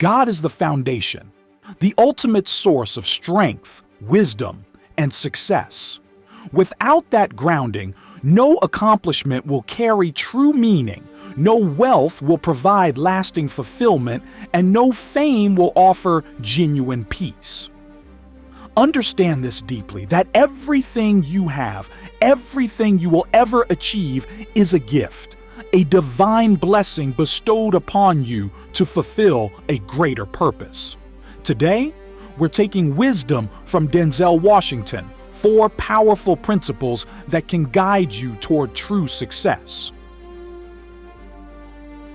God is the foundation, the ultimate source of strength, wisdom, and success. Without that grounding, no accomplishment will carry true meaning, no wealth will provide lasting fulfillment, and no fame will offer genuine peace. Understand this deeply, that everything you have, everything you will ever achieve is a gift, a divine blessing bestowed upon you to fulfill a greater purpose. Today, we're taking wisdom from Denzel Washington, 4 powerful principles that can guide you toward true success.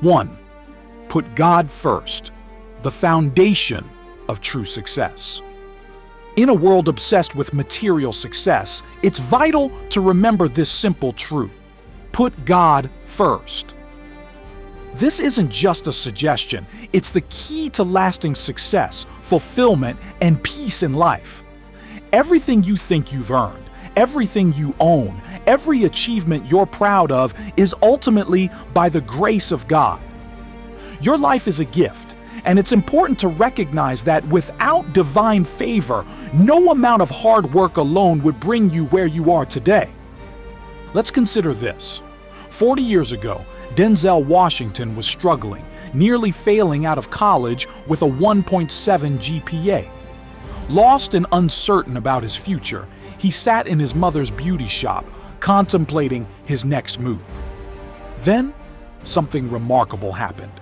1. Put God first, the foundation of true success. In a world obsessed with material success, it's vital to remember this simple truth. Put God first. This isn't just a suggestion, it's the key to lasting success, fulfillment, and peace in life. Everything you think you've earned, everything you own, every achievement you're proud of is ultimately by the grace of God. Your life is a gift, and it's important to recognize that without divine favor, no amount of hard work alone would bring you where you are today. Let's consider this. 40 years ago, Denzel Washington was struggling, nearly failing out of college with a 1.7 GPA. Lost and uncertain about his future, he sat in his mother's beauty shop, contemplating his next move. Then, something remarkable happened.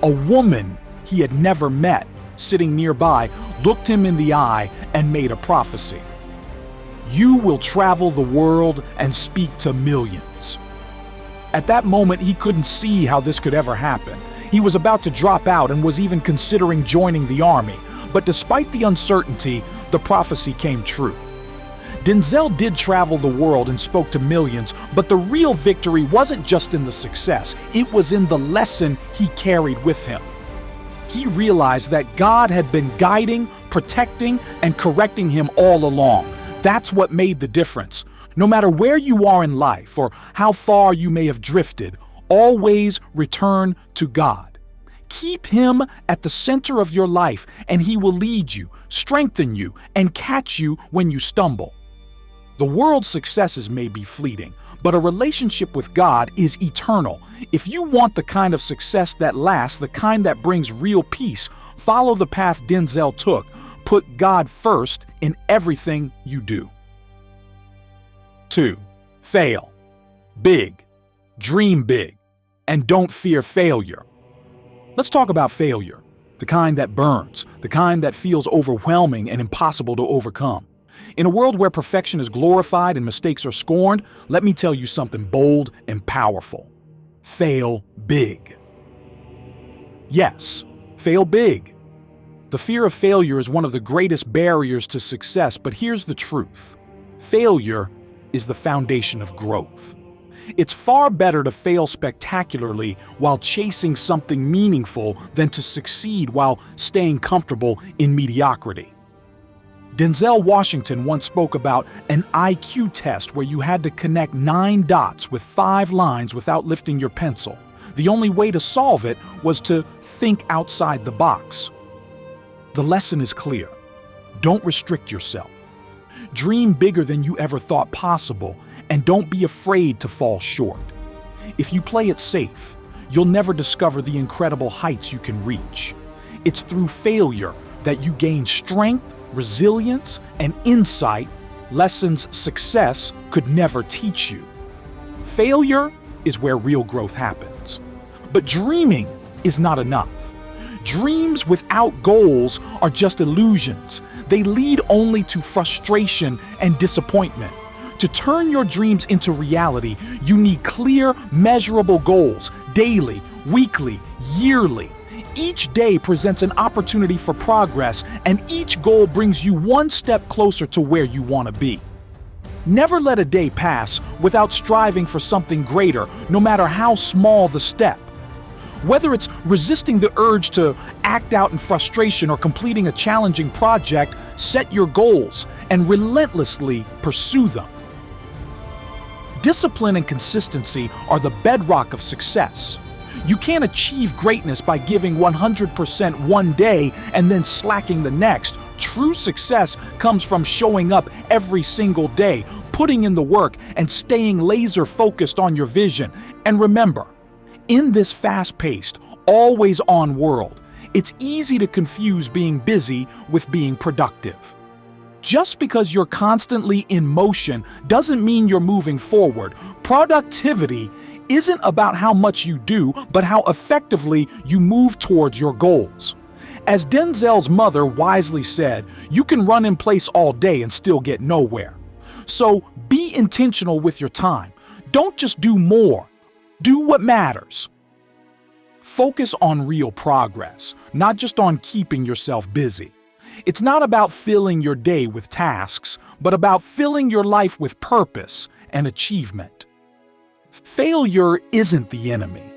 A woman he had never met, sitting nearby, looked him in the eye and made a prophecy. "You will travel the world and speak to millions." At that moment, he couldn't see how this could ever happen. He was about to drop out and was even considering joining the army. But despite the uncertainty, the prophecy came true. Denzel did travel the world and spoke to millions, but the real victory wasn't just in the success, it was in the lesson he carried with him. He realized that God had been guiding, protecting, and correcting him all along. That's what made the difference. No matter where you are in life or how far you may have drifted, always return to God. Keep Him at the center of your life, and He will lead you, strengthen you, and catch you when you stumble. The world's successes may be fleeting, but a relationship with God is eternal. If you want the kind of success that lasts, the kind that brings real peace, follow the path Denzel took. Put God first in everything you do. 2. Fail. Big. Dream big. And don't fear failure. Let's talk about failure. The kind that burns, the kind that feels overwhelming and impossible to overcome. In a world where perfection is glorified and mistakes are scorned, let me tell you something bold and powerful. Fail big. Yes, fail big. The fear of failure is one of the greatest barriers to success, but here's the truth. Failure is the foundation of growth. It's far better to fail spectacularly while chasing something meaningful than to succeed while staying comfortable in mediocrity. Denzel Washington once spoke about an IQ test where you had to connect 9 dots with 5 lines without lifting your pencil. The only way to solve it was to think outside the box. The lesson is clear. Don't restrict yourself. Dream bigger than you ever thought possible, and don't be afraid to fall short. If you play it safe, you'll never discover the incredible heights you can reach. It's through failure that you gain strength, resilience, and insight, lessons success could never teach you. Failure is where real growth happens. But dreaming is not enough. Dreams without goals are just illusions. They lead only to frustration and disappointment. To turn your dreams into reality, you need clear, measurable goals, daily, weekly, yearly. Each day presents an opportunity for progress, and each goal brings you one step closer to where you want to be. Never let a day pass without striving for something greater, no matter how small the step. Whether it's resisting the urge to act out in frustration or completing a challenging project, set your goals and relentlessly pursue them. Discipline and consistency are the bedrock of success. You can't achieve greatness by giving 100% one day and then slacking the next. True success comes from showing up every single day, putting in the work, and staying laser focused on your vision. And remember, in this fast-paced, always-on world, it's easy to confuse being busy with being productive. Just because you're constantly in motion doesn't mean you're moving forward. Productivity isn't about how much you do, but how effectively you move towards your goals. As Denzel's mother wisely said, you can run in place all day and still get nowhere. So be intentional with your time. Don't just do more. Do what matters. Focus on real progress, not just on keeping yourself busy. It's not about filling your day with tasks, but about filling your life with purpose and achievement. Failure isn't the enemy.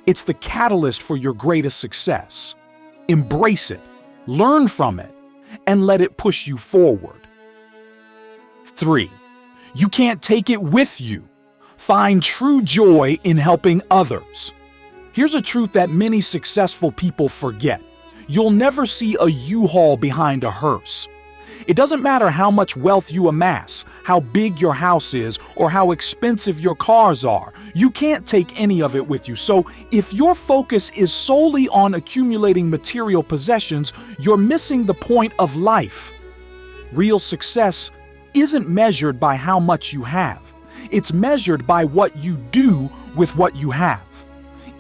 It's the catalyst for your greatest success. Embrace it, learn from it, and let it push you forward. 3. You can't take it with you. Find true joy in helping others. Here's a truth that many successful people forget. You'll never see a U-Haul behind a hearse. It doesn't matter how much wealth you amass, how big your house is, or how expensive your cars are. You can't take any of it with you. So if your focus is solely on accumulating material possessions, you're missing the point of life. Real success isn't measured by how much you have. It's measured by what you do with what you have.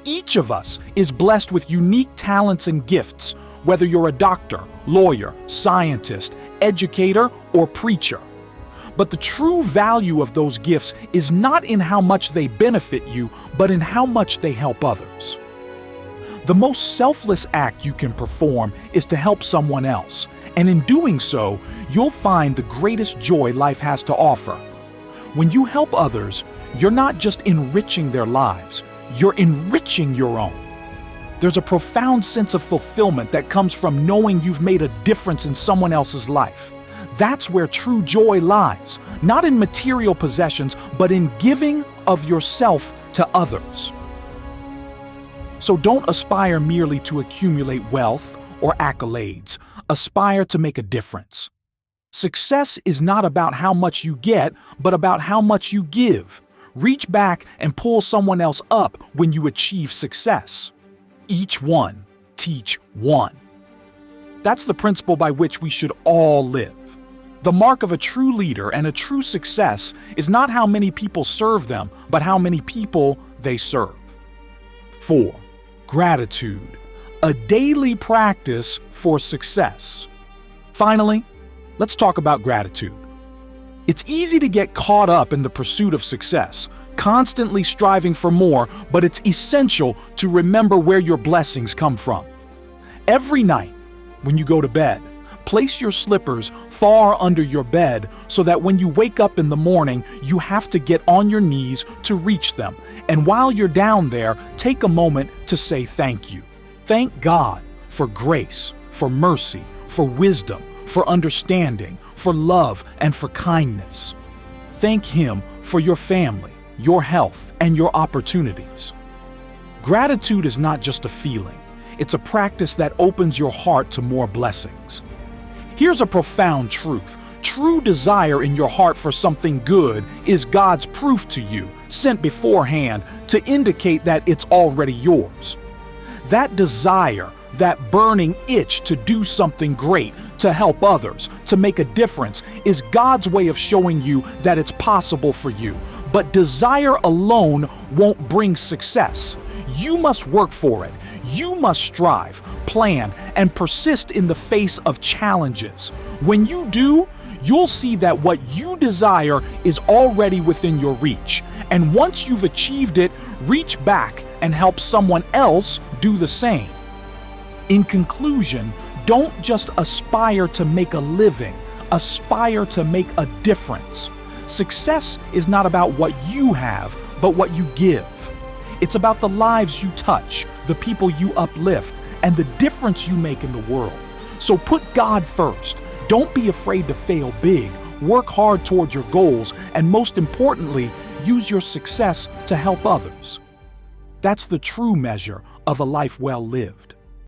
Each of us is blessed with unique talents and gifts, whether you're a doctor, lawyer, scientist, educator, or preacher. But the true value of those gifts is not in how much they benefit you, but in how much they help others. The most selfless act you can perform is to help someone else, and in doing so, you'll find the greatest joy life has to offer. When you help others, you're not just enriching their lives, you're enriching your own. There's a profound sense of fulfillment that comes from knowing you've made a difference in someone else's life. That's where true joy lies, not in material possessions, but in giving of yourself to others. So don't aspire merely to accumulate wealth or accolades. Aspire to make a difference. Success is not about how much you get, but about how much you give. Reach back and pull someone else up when you achieve success. Each one, teach one. That's the principle by which we should all live. The mark of a true leader and a true success is not how many people serve them, but how many people they serve. 4. Gratitude, a daily practice for success. Finally, let's talk about gratitude. It's easy to get caught up in the pursuit of success, constantly striving for more, but it's essential to remember where your blessings come from. Every night, when you go to bed, place your slippers far under your bed so that when you wake up in the morning, you have to get on your knees to reach them. And while you're down there, take a moment to say thank you. Thank God for grace, for mercy, for wisdom, for understanding, for love, and for kindness. Thank Him for your family, your health, and your opportunities. Gratitude is not just a feeling. It's a practice that opens your heart to more blessings. Here's a profound truth. True desire in your heart for something good is God's proof to you, sent beforehand to indicate that it's already yours. That desire, that burning itch to do something great, to help others, to make a difference, is God's way of showing you that it's possible for you. But desire alone won't bring success. You must work for it. You must strive, plan, and persist in the face of challenges. When you do, you'll see that what you desire is already within your reach. And once you've achieved it, reach back and help someone else do the same. In conclusion, don't just aspire to make a living, aspire to make a difference. Success is not about what you have, but what you give. It's about the lives you touch, the people you uplift, and the difference you make in the world. So put God first. Don't be afraid to fail big. Work hard toward your goals, and most importantly, use your success to help others. That's the true measure of a life well lived.